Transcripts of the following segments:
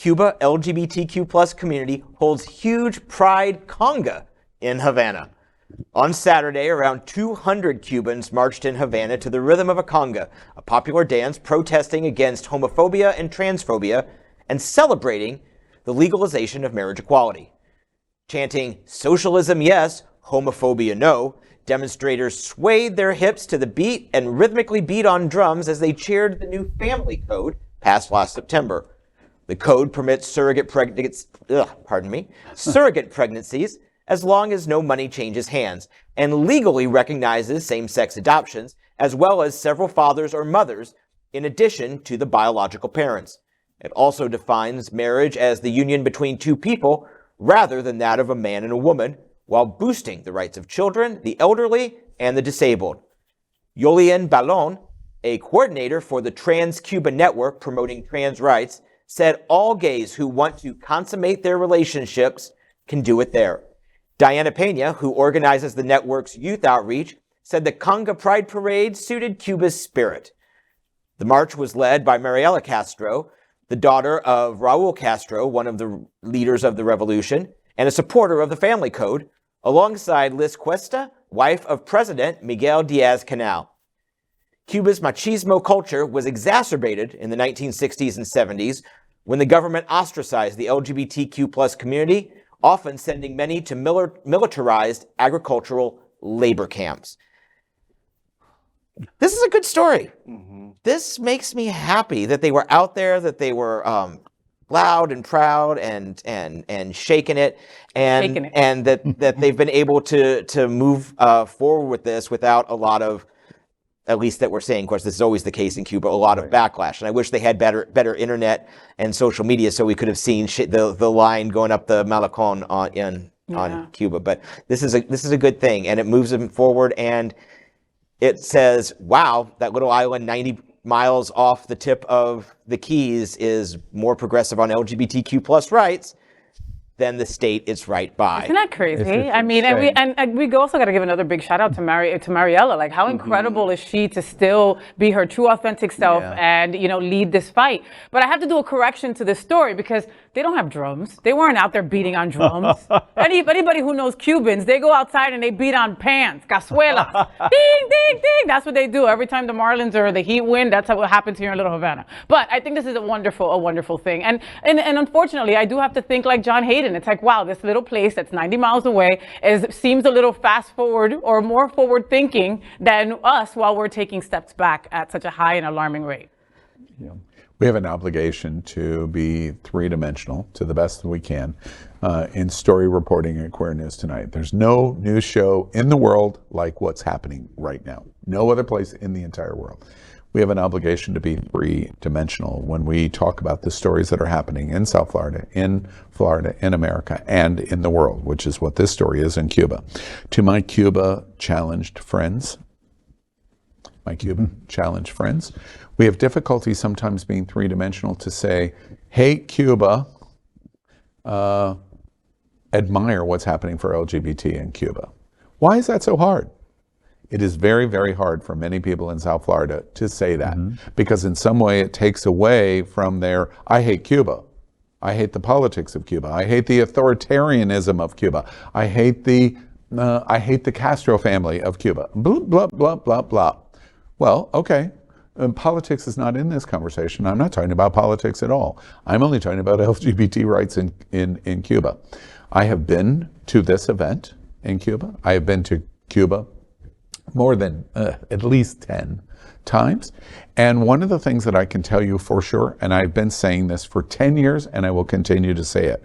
Cuba LGBTQ plus community holds huge pride conga in Havana. On Saturday, around 200 Cubans marched in Havana to the rhythm of a conga, a popular dance protesting against homophobia and transphobia and celebrating the legalization of marriage equality. Chanting, "Socialism yes, homophobia no," demonstrators swayed their hips to the beat and rhythmically beat on drums as they cheered the new family code passed last September. The code permits surrogate pregnancies as long as no money changes hands, and legally recognizes same-sex adoptions, as well as several fathers or mothers, in addition to the biological parents. It also defines marriage as the union between two people, rather than that of a man and a woman, while boosting the rights of children, the elderly, and the disabled. Yoilan Balon, a coordinator for the Transcuba network promoting trans rights, said all gays who want to consummate their relationships can do it there. Diana Pena, who organizes the network's youth outreach, said the Conga Pride Parade suited Cuba's spirit. The march was led by Mariela Castro, the daughter of Raul Castro, one of the leaders of the revolution, and a supporter of the family code, alongside Liz Cuesta, wife of President Miguel Diaz-Canel. Cuba's machismo culture was exacerbated in the 1960s and 70s when the government ostracized the LGBTQ plus community, often sending many to militarized agricultural labor camps. This is a good story. Mm-hmm. This makes me happy that they were out there, that they were loud and proud and shaking it, and that they've been able to move forward with this without a lot of, at least that we're saying, of course, this is always the case in Cuba, a lot of backlash. And I wish they had better internet and social media so we could have seen the line going up the Malecon on Cuba. But this is a good thing, and it moves them forward. And it says, wow, that little island 90 miles off the tip of the Keys is more progressive on LGBTQ plus rights than the state it's right by. Isn't that crazy? I mean, and we also got to give another big shout out to Mariela. Like, how incredible is she to still be her true, authentic self and lead this fight? But I have to do a correction to this story because they don't have drums. They weren't out there beating on drums. Anybody who knows Cubans, they go outside and they beat on pans, cazuelas, ding, ding, ding. That's what they do every time the Marlins or the Heat win. That's what happens here in Little Havana. But I think this is a wonderful thing. And unfortunately, I do have to think like John Hayden. It's like, wow, this little place that's 90 miles away seems a little fast forward or more forward thinking than us while we're taking steps back at such a high and alarming rate. Yeah. We have an obligation to be three-dimensional to the best that we can in story reporting at Queer News Tonight. There's no news show in the world like what's happening right now. No other place in the entire world. We have an obligation to be three-dimensional when we talk about the stories that are happening in South Florida, in America, and in the world, which is what this story is in Cuba. To my Cuba-challenged friends, we have difficulty sometimes being three-dimensional to say, hate Cuba, admire what's happening for LGBT in Cuba. Why is that so hard? It is very, very hard for many people in South Florida to say that because in some way it takes away from their, I hate Cuba. I hate the politics of Cuba. I hate the authoritarianism of Cuba. I hate the Castro family of Cuba. Blah, blah, blah, blah, blah. Well, okay. Politics is not in this conversation. I'm not talking about politics at all. I'm only talking about LGBT rights in Cuba. I have been to this event in Cuba. I have been to Cuba more than at least 10 times. And one of the things that I can tell you for sure, and I've been saying this for 10 years and I will continue to say it,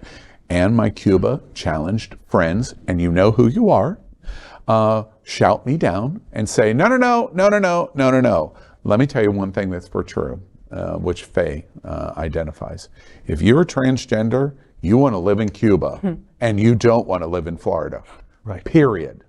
and my Cuba challenged friends, and you know who you are, shout me down and say, no. Let me tell you one thing that's for true, which Faye identifies. If you're transgender, you want to live in Cuba and you don't want to live in Florida, right? Period.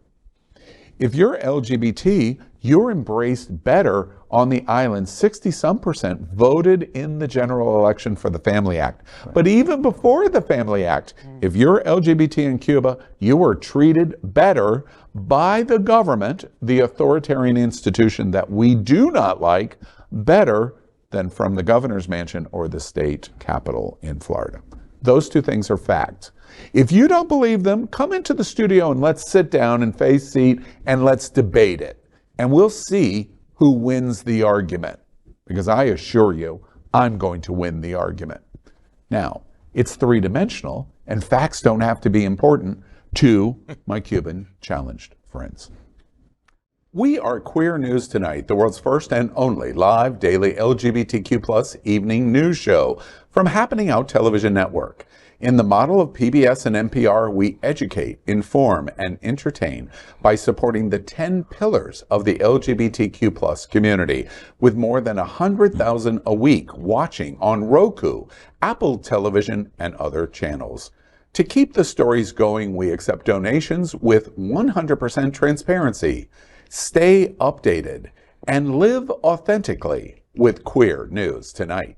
If you're LGBT, you're embraced better on the island. 60-some% voted in the general election for the Family Act. Right. But even before the Family Act, if you're LGBT in Cuba, you were treated better by the government, the authoritarian institution that we do not like, better than from the governor's mansion or the state capitol in Florida. Those two things are facts. If you don't believe them, come into the studio and let's sit down and face seat and let's debate it. And we'll see who wins the argument. Because I assure you, I'm going to win the argument. Now, it's three-dimensional, and facts don't have to be important to my Cuban challenged friends. We are Queer News Tonight, the world's first and only live daily LGBTQ+ evening news show from Happening Out Television Network. In the model of PBS and NPR, we educate, inform, and entertain by supporting the 10 pillars of the LGBTQ+ community, with more than 100,000 a week watching on Roku, Apple Television, and other channels. To keep the stories going, we accept donations with 100% transparency. Stay updated and live authentically with Queer News Tonight.